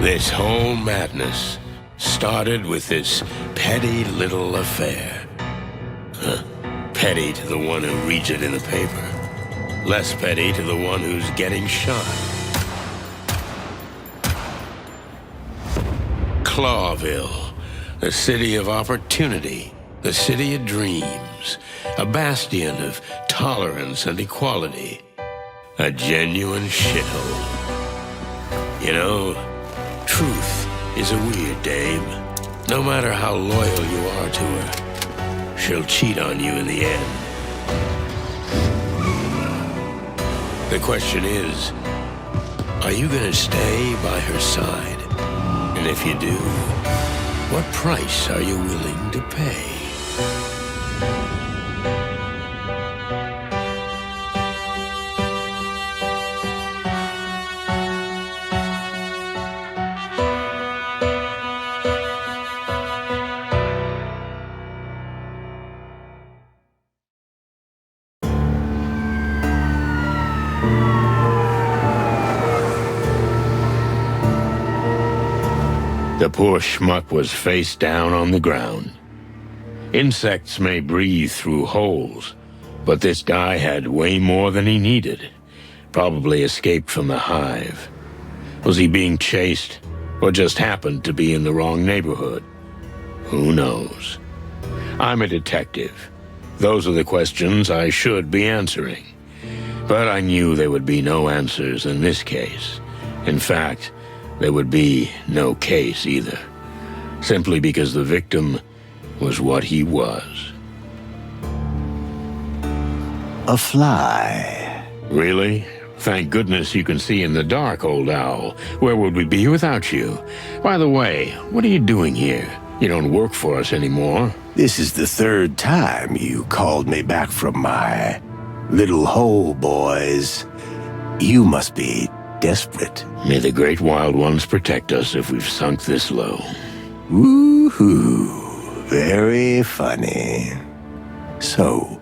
This whole madness started with this petty little affair. Petty to the one who reads it in the paper. Less petty to the one who's getting shot. Clawville, the city of opportunity, the city of dreams, a bastion of tolerance and equality, a genuine shithole. You know, truth is a weird dame. No matter how loyal you are to her, she'll cheat on you in the end. The question is, are you gonna stay by her side? And if you do, what price are you willing to pay? The poor schmuck was face down on the ground. Insects may breathe through holes, but this guy had way more than he needed. Probably escaped from the hive. Was he being chased, or just happened to be in the wrong neighborhood? Who knows? I'm a detective. Those are the questions I should be answering. But I knew there would be no answers in this case. In fact, there would be no case either, simply because the victim was what he was. A fly. Really? Thank goodness you can see in the dark, old owl. Where would we be without you? By the way, what are you doing here? You don't work for us anymore. This is the third time you called me back from my little hole, boys. You must be desperate. May the great wild ones protect us if we've sunk this low. Woohoo! Very funny. So,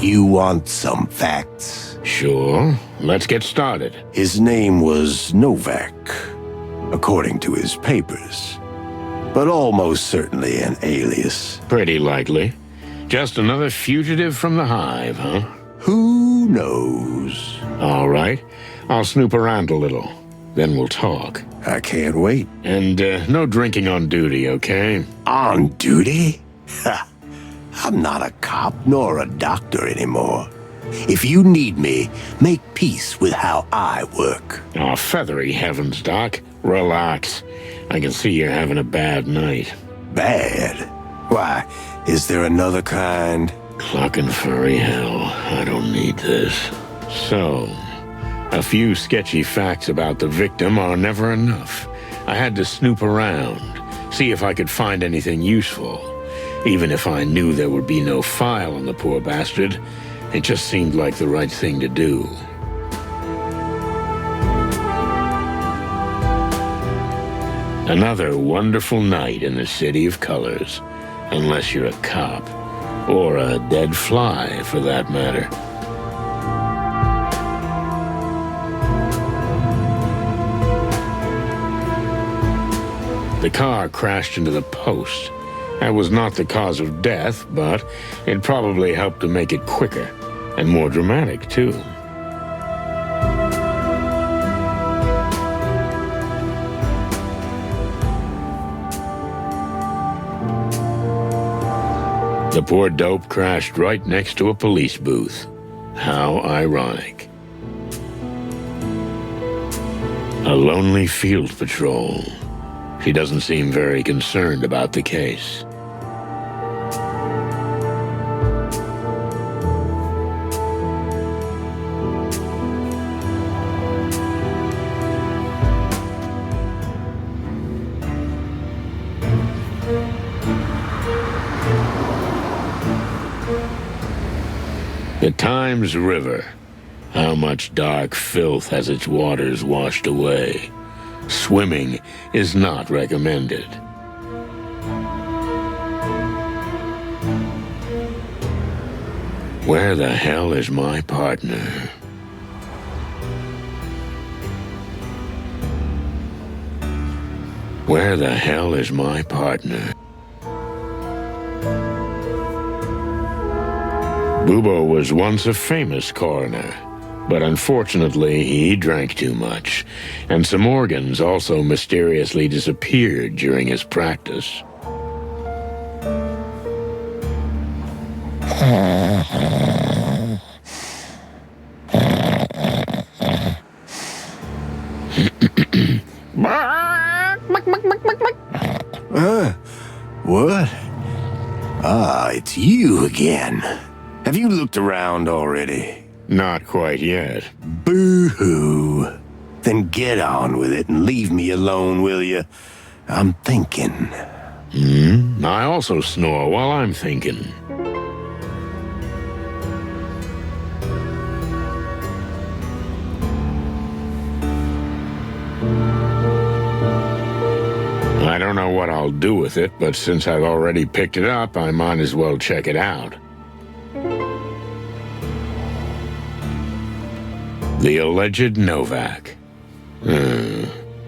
you want some facts? Sure. Let's get started. His name was Novak, according to his papers, but almost certainly an alias. Pretty likely. Just another fugitive from the hive, huh? Who knows? All right. I'll snoop around a little. Then we'll talk. I can't wait. And no drinking on duty, okay? On duty? Ha! I'm not a cop nor a doctor anymore. If you need me, make peace with how I work. Oh, feathery heavens, Doc. Relax. I can see you're having a bad night. Bad? Why, is there another kind? Clucking furry hell. I don't need this. So, a few sketchy facts about the victim are never enough. I had to snoop around, see if I could find anything useful. Even if I knew there would be no file on the poor bastard, it just seemed like the right thing to do. Another wonderful night in the City of Colors, unless you're a cop, or a dead fly for that matter. The car crashed into the post. That was not the cause of death, but it probably helped to make it quicker and more dramatic, too. The poor dope crashed right next to a police booth. How ironic. A lonely field patrol. She doesn't seem very concerned about the case. The Times River. How much dark filth has its waters washed away? Swimming is not recommended. Where the hell is my partner? Where the hell is my partner? Bubo was once a famous coroner, but unfortunately he drank too much, and some organs also mysteriously disappeared during his practice. What? Ah, it's you again. Have you looked around already? Not quite yet. Boo-hoo. Then get on with it and leave me alone, will you? I'm thinking. I also snore while I'm thinking. I don't know what I'll do with it, but since I've already picked it up, I might as well check it out. The alleged Novak.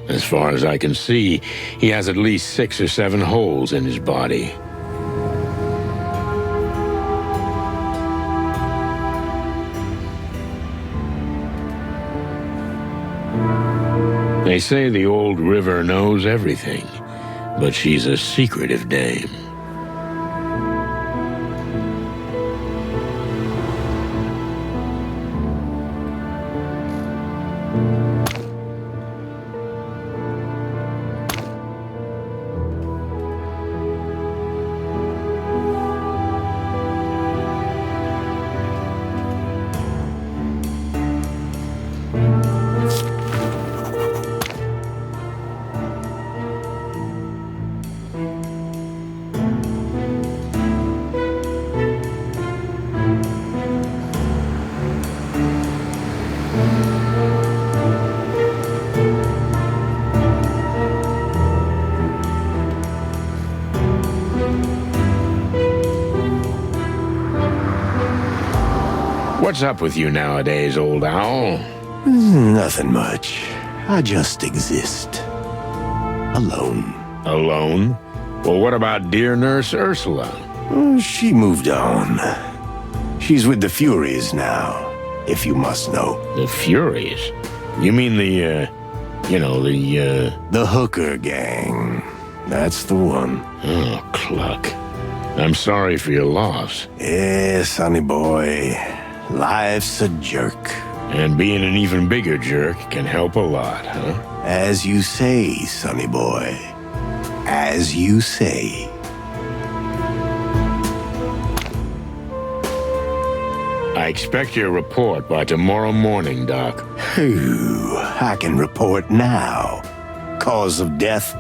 As far as I can see, he has at least 6 or 7 holes in his body. They say the old river knows everything, but she's a secretive dame. What's up with you nowadays, old owl? Nothing much. I just exist. Alone. Alone? Well, what about dear Nurse Ursula? She moved on. She's with the Furies now, if you must know. The Furies? You mean the hooker gang. That's the one. Oh, Cluck. I'm sorry for your loss. Yeah, sonny boy. Life's a jerk. And being an even bigger jerk can help a lot, huh? As you say, sonny boy. As you say. I expect your report by tomorrow morning, Doc. Ooh, I can report now. Cause of death,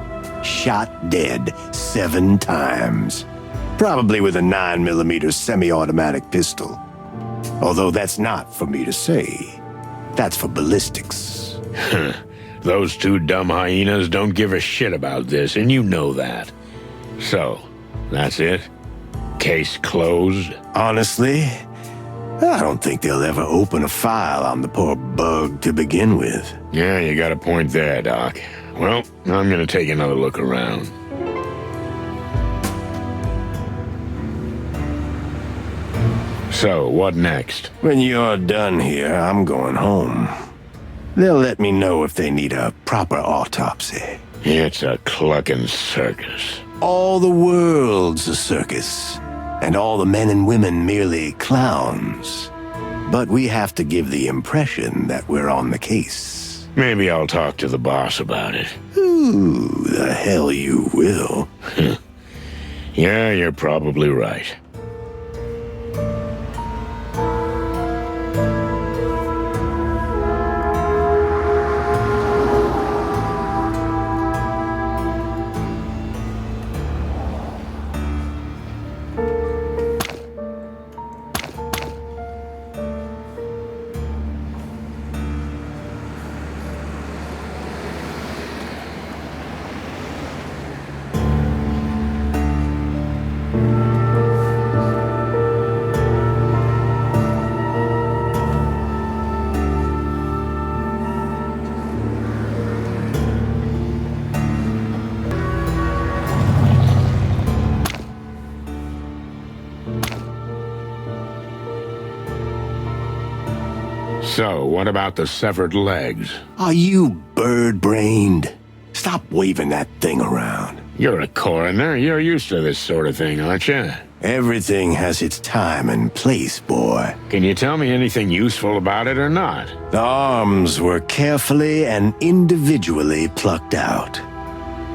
shot dead 7 times. Probably with a 9mm semi-automatic pistol. Although that's not for me to say. That's for ballistics. Those 2 dumb hyenas don't give a shit about this, and you know that. So, that's it? Case closed? Honestly, I don't think they'll ever open a file on the poor bug to begin with. Yeah, you got a point there, Doc. Well, I'm gonna take another look around. So, what next? When you're done here, I'm going home. They'll let me know if they need a proper autopsy. It's a clucking circus. All the world's a circus, and all the men and women merely clowns. But we have to give the impression that we're on the case. Maybe I'll talk to the boss about it. Ooh, the hell you will. Yeah, you're probably right. So, what about the severed legs? Are you bird-brained? Stop waving that thing around. You're a coroner. You're used to this sort of thing, aren't you? Everything has its time and place, boy. Can you tell me anything useful about it or not? The arms were carefully and individually plucked out,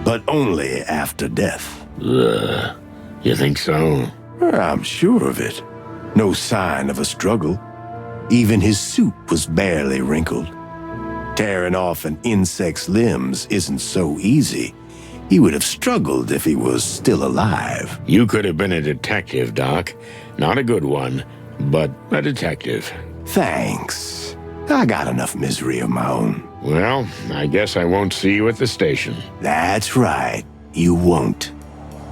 but only after death. Ugh. You think so? I'm sure of it. No sign of a struggle. Even his suit was barely wrinkled. Tearing off an insect's limbs isn't so easy. He would have struggled if he was still alive. You could have been a detective, Doc. Not a good one, but a detective. Thanks. I got enough misery of my own. Well, I guess I won't see you at the station. That's right. You won't.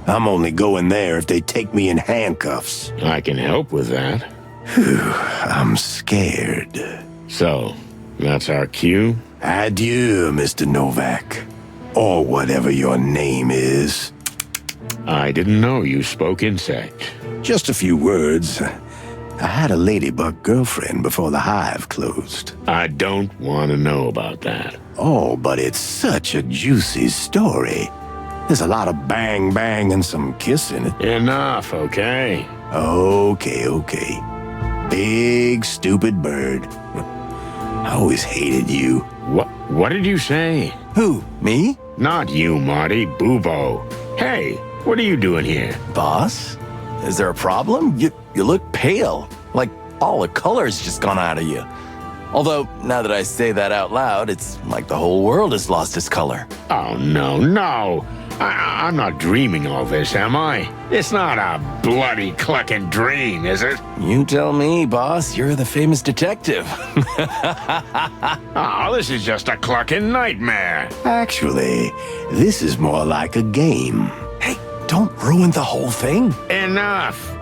I'm only going there if they take me in handcuffs. I can help with that. I'm scared. So, that's our cue? Adieu, Mr. Novak. Or whatever your name is. I didn't know you spoke insect. Just a few words. I had a ladybug girlfriend before the HIVE closed. I don't want to know about that. Oh, but it's such a juicy story. There's a lot of bang and some kiss in it. Enough, okay? Okay. Big, stupid bird. I always hated you. What did you say? Who, me? Not you, Marty. Bubo. Hey, what are you doing here? Boss? Is there a problem? You look pale. Like all the color's just gone out of you. Although, now that I say that out loud, it's like the whole world has lost its color. Oh, no. I'm not dreaming all this, am I? It's not a bloody clucking dream, is it? You tell me, boss. You're the famous detective. Oh, this is just a clucking nightmare. Actually, this is more like a game. Hey, don't ruin the whole thing. Enough.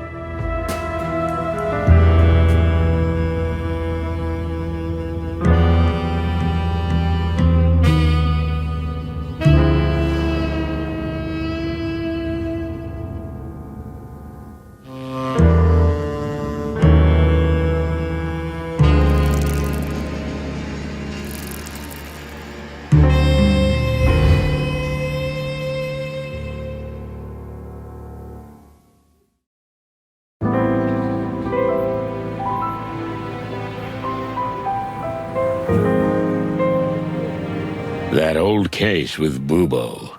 That old case with Bubo.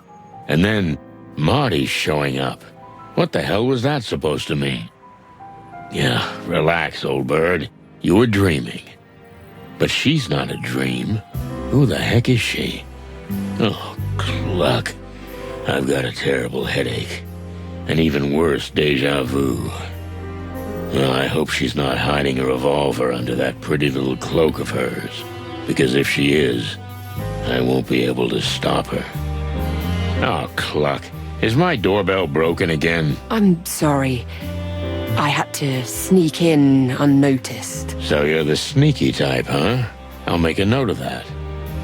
And then Marty showing up. What the hell was that supposed to mean? Yeah, relax, old bird. You were dreaming. But she's not a dream. Who the heck is she? Oh, cluck. I've got a terrible headache. An even worse deja vu. Well, I hope she's not hiding a revolver under that pretty little cloak of hers. Because if she is, I won't be able to stop her. Oh, cluck. Is my doorbell broken again? I'm sorry. I had to sneak in unnoticed. So you're the sneaky type, huh? I'll make a note of that.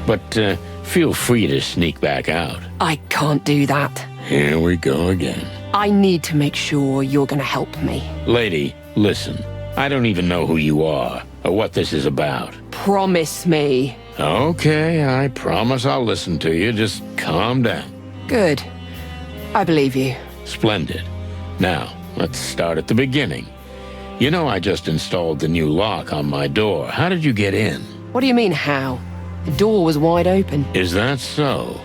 But feel free to sneak back out. I can't do that. Here we go again. I need to make sure you're gonna help me. Lady, listen. I don't even know who you are or what this is about. Promise me. Okay, I promise I'll listen to you. Just calm down. Good. I believe you. Splendid. Now, let's start at the beginning. You know I just installed the new lock on my door. How did you get in? What do you mean, how? The door was wide open. Is that so?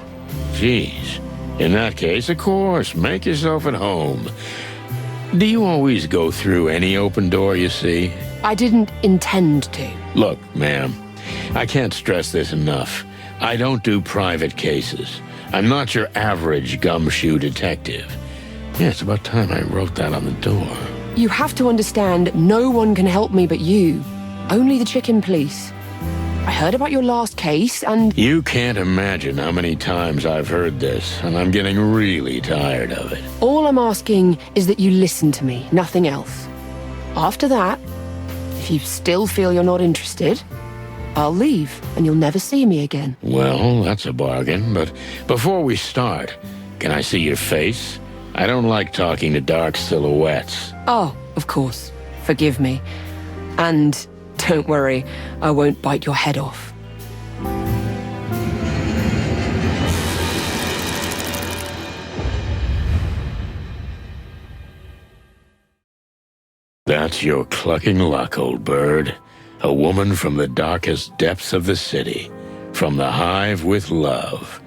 Jeez. In that case, of course, make yourself at home. Do you always go through any open door you see? I didn't intend to. Look, ma'am, I can't stress this enough. I don't do private cases. I'm not your average gumshoe detective. Yeah, it's about time I wrote that on the door. You have to understand, no one can help me but you. Only the chicken police. I heard about your last case, and... You can't imagine how many times I've heard this, and I'm getting really tired of it. All I'm asking is that you listen to me, nothing else. After that, if you still feel you're not interested, I'll leave, and you'll never see me again. Well, that's a bargain, but before we start, can I see your face? I don't like talking to dark silhouettes. Oh, of course. Forgive me. And don't worry, I won't bite your head off. That's your clucking luck, old bird. A woman from the darkest depths of the city. From the Hive with love.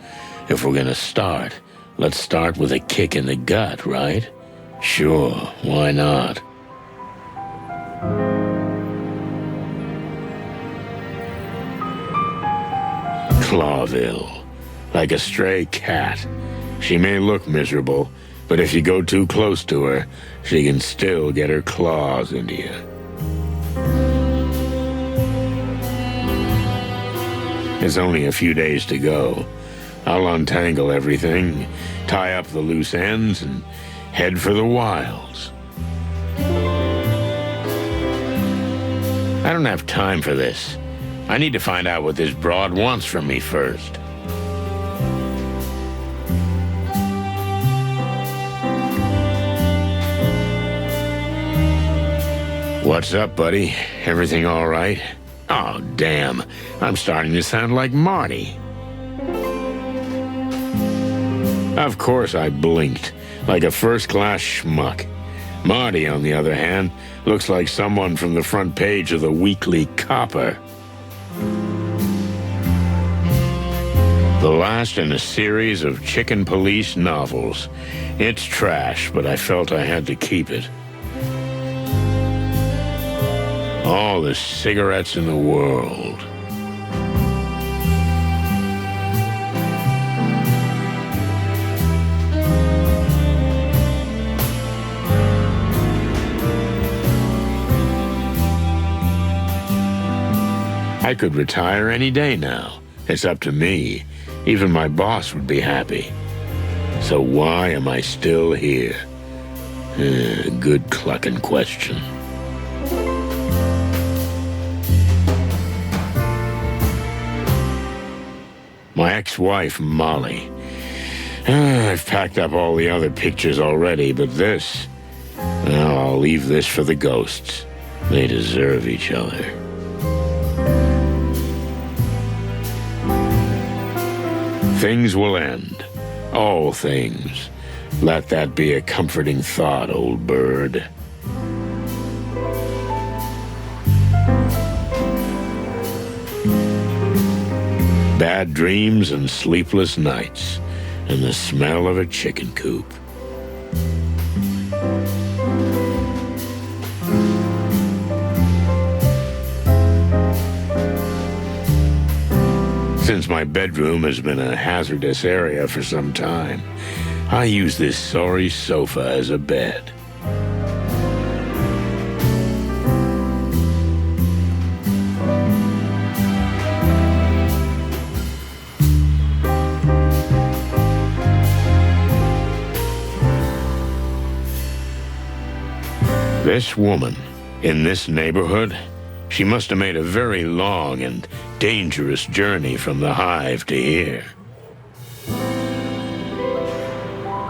If we're gonna start, let's start with a kick in the gut, right? Sure, why not? Clawville. Like a stray cat. She may look miserable, but if you go too close to her, she can still get her claws into you. It's only a few days to go. I'll untangle everything, tie up the loose ends, and head for the wilds. I don't have time for this. I need to find out what this broad wants from me first. What's up, buddy? Everything all right? Oh, damn. I'm starting to sound like Marty. Of course I blinked, like a first-class schmuck. Marty, on the other hand, looks like someone from the front page of the Weekly Copper. The last in a series of Chicken Police novels. It's trash, but I felt I had to keep it. All the cigarettes in the world. I could retire any day now. It's up to me. Even my boss would be happy. So why am I still here? Good clucking question. My ex-wife, Molly. I've packed up all the other pictures already, but this... Well, I'll leave this for the ghosts. They deserve each other. Things will end. All things. Let that be a comforting thought, old bird. Bad dreams and sleepless nights, and the smell of a chicken coop. Since my bedroom has been a hazardous area for some time, I use this sorry sofa as a bed. This woman, in this neighborhood, she must have made a very long and dangerous journey from the Hive to here.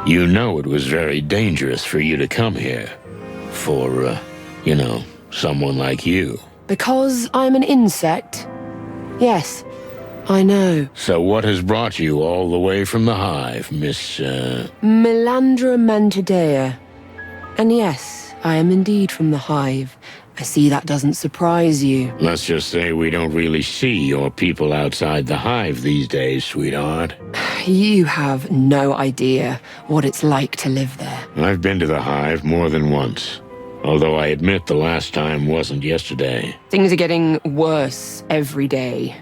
You know it was very dangerous for you to come here. For, someone like you. Because I'm an insect? Yes, I know. So what has brought you all the way from the Hive, Miss, Melandra Mantadea. And yes, I am indeed from the Hive. I see that doesn't surprise you. Let's just say we don't really see your people outside the Hive these days, sweetheart. You have no idea what it's like to live there. I've been to the Hive more than once. Although I admit the last time wasn't yesterday. Things are getting worse every day.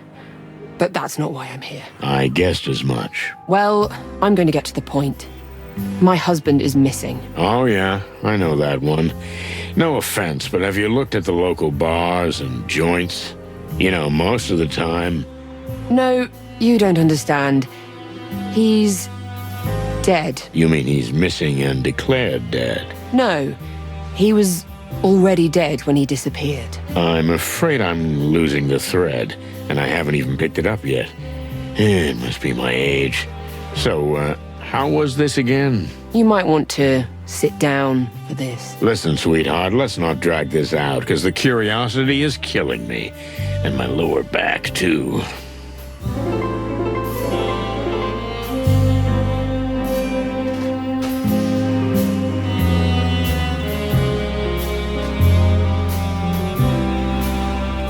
But that's not why I'm here. I guessed as much. Well, I'm going to get to the point. My husband is missing. Oh yeah, I know that one. No offense, but have you looked at the local bars and joints? You know, most of the time... No, you don't understand. He's... dead. You mean he's missing and declared dead? No, he was already dead when he disappeared. I'm afraid I'm losing the thread, and I haven't even picked it up yet. It must be my age. So, How was this again? You might want to sit down for this. Listen, sweetheart, let's not drag this out, because the curiosity is killing me. And my lower back, too.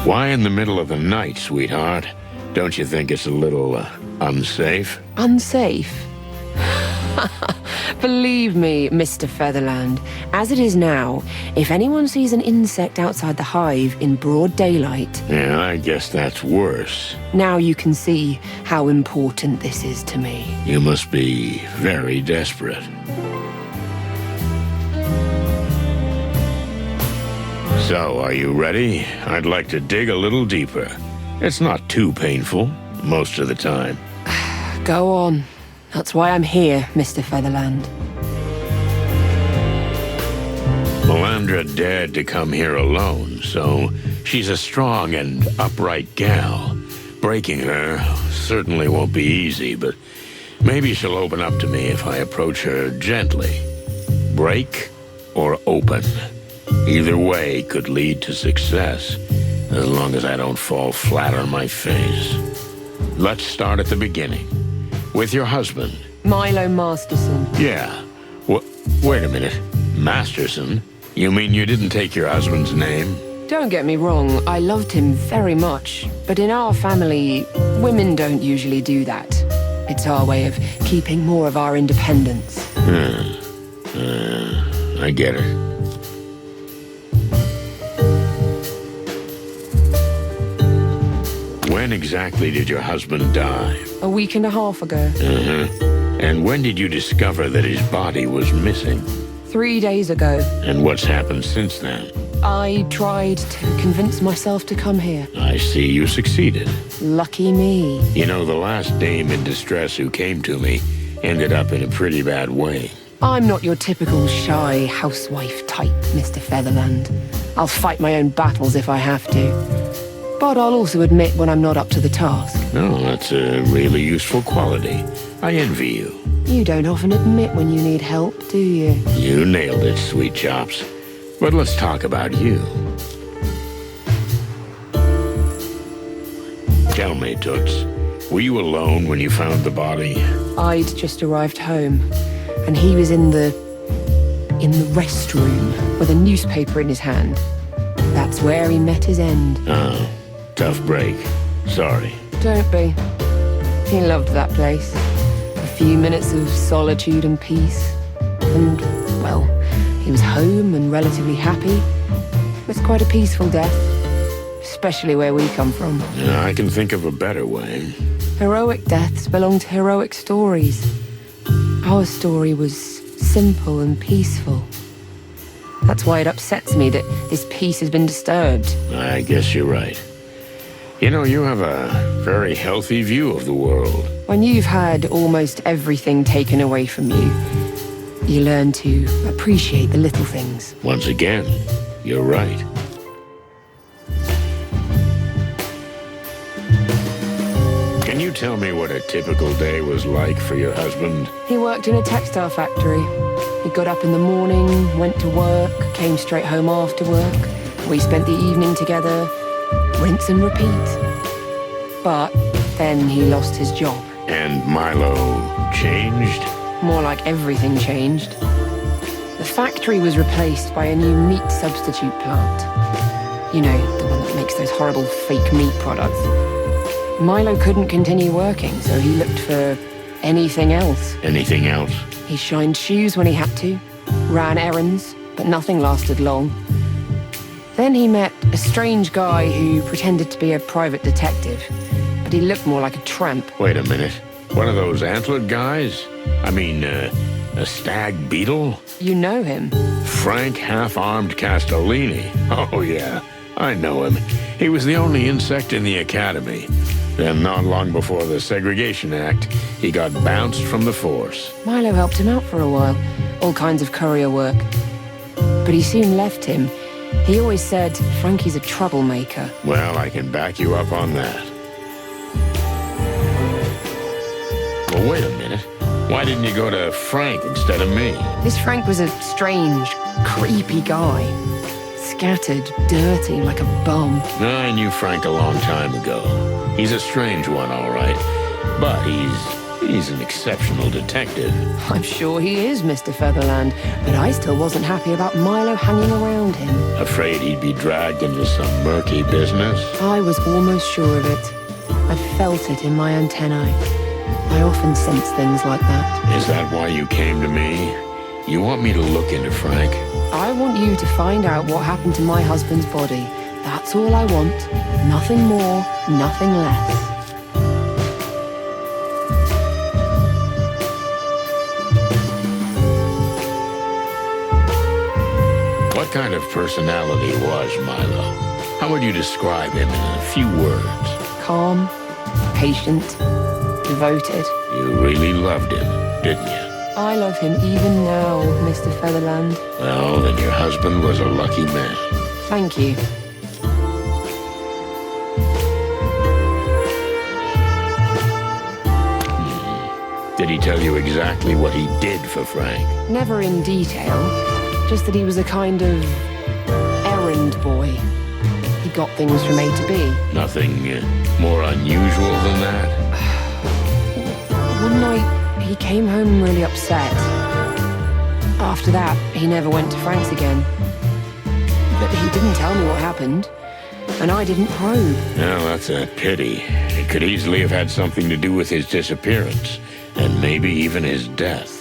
Why in the middle of the night, sweetheart? Don't you think it's a little, unsafe? Unsafe? Believe me, Mr. Featherland, as it is now, if anyone sees an insect outside the hive in broad daylight... Yeah, I guess that's worse. Now you can see how important this is to me. You must be very desperate. So, are you ready? I'd like to dig a little deeper. It's not too painful, most of the time. Go on. That's why I'm here, Mr. Featherland. Melandra dared to come here alone, so she's a strong and upright gal. Breaking her certainly won't be easy, but maybe she'll open up to me if I approach her gently. Break or open. Either way could lead to success, as long as I don't fall flat on my face. Let's start at the beginning. With your husband. Milo Masterson. Yeah. Wait a minute. Masterson? You mean you didn't take your husband's name? Don't get me wrong, I loved him very much. But in our family, women don't usually do that. It's our way of keeping more of our independence. I get it. When exactly did your husband die? A week and a half ago. And when did you discover that his body was missing? 3 days ago. And what's happened since then? I tried to convince myself to come here. I see you succeeded. Lucky me. You know, the last dame in distress who came to me ended up in a pretty bad way. I'm not your typical shy housewife type, Mr. Featherland. I'll fight my own battles if I have to. But I'll also admit when I'm not up to the task. Oh, that's a really useful quality. I envy you. You don't often admit when you need help, do you? You nailed it, sweet chops. But let's talk about you. Tell me, Toots, were you alone when you found the body? I'd just arrived home, and he was in the restroom with a newspaper in his hand. That's where he met his end. Oh, tough break. Sorry. Don't be. He loved that place. A few minutes of solitude and peace. And, well, he was home and relatively happy. It's quite a peaceful death. Especially where we come from. Yeah, I can think of a better way. Heroic deaths belong to heroic stories. Our story was simple and peaceful. That's why it upsets me that this peace has been disturbed. I guess you're right. You know, you have a very healthy view of the world. When you've had almost everything taken away from you, you learn to appreciate the little things. Once again, you're right. Can you tell me what a typical day was like for your husband? He worked in a textile factory. He got up in the morning, went to work, came straight home after work. We spent the evening together, rinse and repeat. But then he lost his job. And Milo changed? More like everything changed. The factory was replaced by a new meat substitute plant. You know, the one that makes those horrible fake meat products. Milo couldn't continue working, so he looked for anything else. Anything else? He shined shoes when he had to, ran errands, but nothing lasted long. Then he met a strange guy who pretended to be a private detective, but he looked more like a tramp. Wait a minute. One of those antlered guys? I mean, a stag beetle? You know him? Frank Half-Armed Castellini. Oh, yeah. I know him. He was the only insect in the academy. Then, not long before the Segregation Act, he got bounced from the force. Milo helped him out for a while, all kinds of courier work. But he soon left him. He always said, Frankie's a troublemaker. Well, I can back you up on that. Well, wait a minute. Why didn't you go to Frank instead of me? This Frank was a strange, creepy guy. Scattered, dirty, like a bum. I knew Frank a long time ago. He's a strange one, all right. But he's an exceptional detective. I'm sure he is, Mr. Featherland, but I still wasn't happy about Milo hanging around him. Afraid he'd be dragged into some murky business? I was almost sure of it. I felt it in my antennae. I often sense things like that. Is that why you came to me? You want me to look into Frank? I want you to find out what happened to my husband's body. That's all I want. Nothing more, nothing less. What kind of personality was Milo? How would you describe him in a few words? Calm, patient, devoted. You really loved him, didn't you? I love him even now, Mr. Featherland. Well, then your husband was a lucky man. Thank you. Did he tell you exactly what he did for Frank? Never in detail, just that he was a kind of errand boy. He got things from A to B. Nothing more unusual than that? One night, he came home really upset. After that, he never went to Frank's again. But he didn't tell me what happened, and I didn't probe. Well, that's a pity. It could easily have had something to do with his disappearance, and maybe even his death.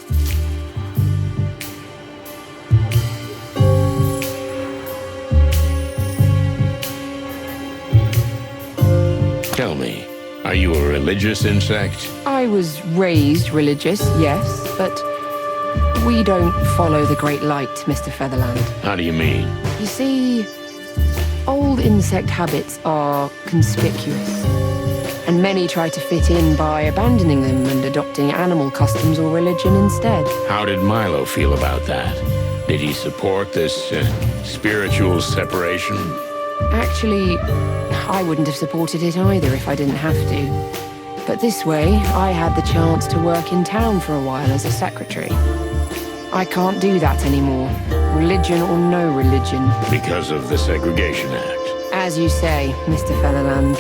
Tell me, are you a religious insect? I was raised religious, yes, but we don't follow the Great Light, Mr. Featherland. How do you mean? You see, old insect habits are conspicuous, and many try to fit in by abandoning them and adopting animal customs or religion instead. How did Milo feel about that? Did he support this spiritual separation? Actually, I wouldn't have supported it either if I didn't have to. But this way, I had the chance to work in town for a while as a secretary. I can't do that anymore, religion or no religion. Because of the Segregation Act. As you say, Mr. Featherland.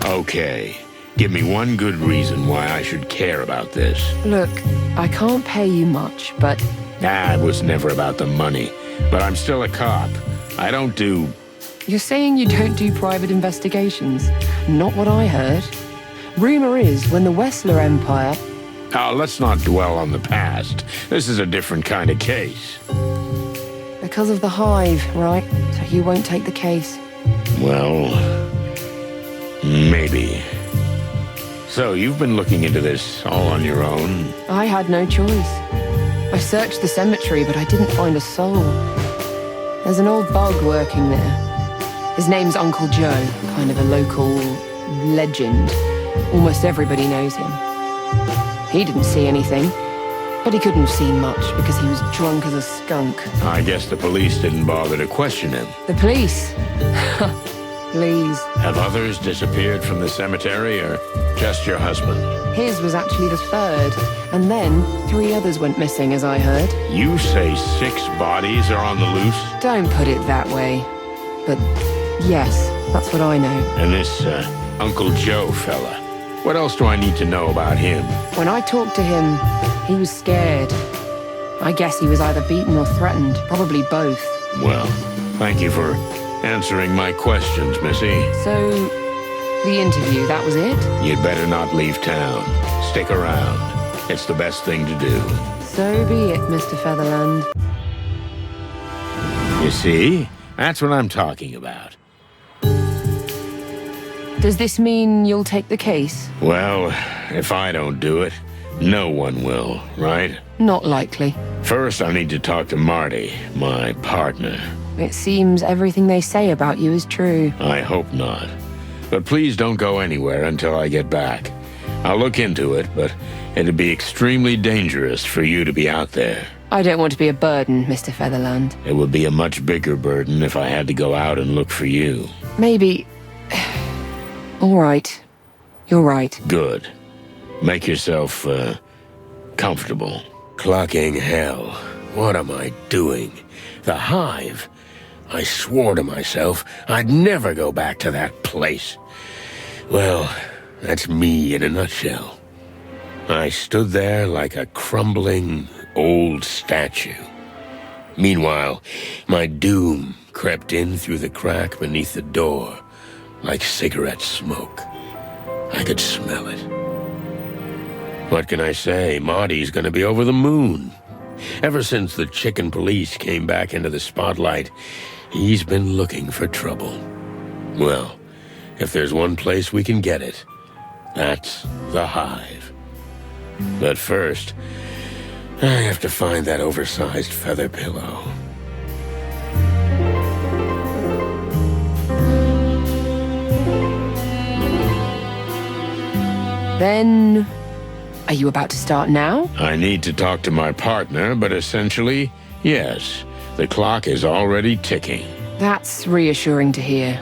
Okay. Give me one good reason why I should care about this. Look, I can't pay you much, but... It was never about the money. But I'm still a cop. I don't do... You're saying you don't do private investigations? Not what I heard. Rumor is, when the Wessler Empire... Oh, let's not dwell on the past. This is a different kind of case. Because of the HIVE, right? So you won't take the case? Well... maybe. So, you've been looking into this all on your own? I had no choice. I searched the cemetery, but I didn't find a soul. There's an old bug working there. His name's Uncle Joe, kind of a local legend. Almost everybody knows him. He didn't see anything, but he couldn't have seen much because he was drunk as a skunk. I guess the police didn't bother to question him. The police? Please. Have others disappeared from the cemetery, or just your husband? His was actually the third, and then 3 others went missing, as I heard. You say 6 bodies are on the loose? Don't put it that way. But yes, that's what I know. And this, Uncle Joe fella, what else do I need to know about him? When I talked to him, he was scared. I guess he was either beaten or threatened, probably both. Well, thank you for answering my questions, Missy. So, the interview, that was it? You'd better not leave town. Stick around. It's the best thing to do. So be it, Mr. Featherland. You see? That's what I'm talking about. Does this mean you'll take the case? Well, if I don't do it, no one will, right? Not likely. First, I need to talk to Marty, my partner. It seems everything they say about you is true. I hope not. But please don't go anywhere until I get back. I'll look into it, but it'd be extremely dangerous for you to be out there. I don't want to be a burden, Mr. Featherland. It would be a much bigger burden if I had to go out and look for you. Maybe... All right. You're right. Good. Make yourself, comfortable. Clucking hell. What am I doing? The Hive? I swore to myself I'd never go back to that place. Well, that's me in a nutshell. I stood there like a crumbling old statue. Meanwhile, my doom crept in through the crack beneath the door, like cigarette smoke. I could smell it. What can I say? Marty's gonna be over the moon. Ever since the chicken police came back into the spotlight, he's been looking for trouble. Well, if there's one place we can get it, that's the Hive. But first, I have to find that oversized feather pillow. Then... Are you about to start now? I need to talk to my partner, but essentially, yes. The clock is already ticking. That's reassuring to hear.